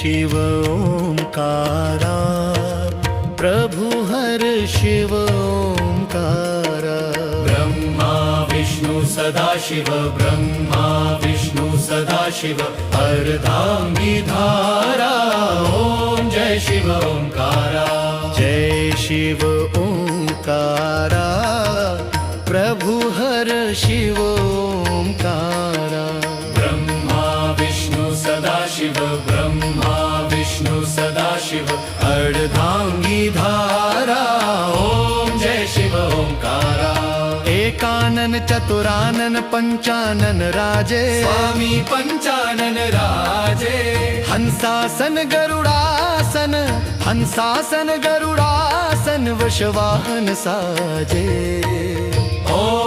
शिव ओंकारा, प्रभु हर शिव ओंकारा। ब्रह्मा विष्णु सदाशिव, ब्रह्मा विष्णु सदाशिव, अर्धांगी धारा। ओम जय शिव ओंकारा, जय शिव ओंकारा, प्रभु हर शिव ओंकारा। ब्रह्मा विष्णु सदाशिव, ब्रह्मा विष्णु सदाशिव, अर्धांगी धारा। ओम जय शिव ओंकारा। एकानन चतुरानन पंचानन राजे, स्वामी पंचानन राजे। हंसासन गरुडासन, हंसासन गरुडासन, वशवाहन साजे। ओम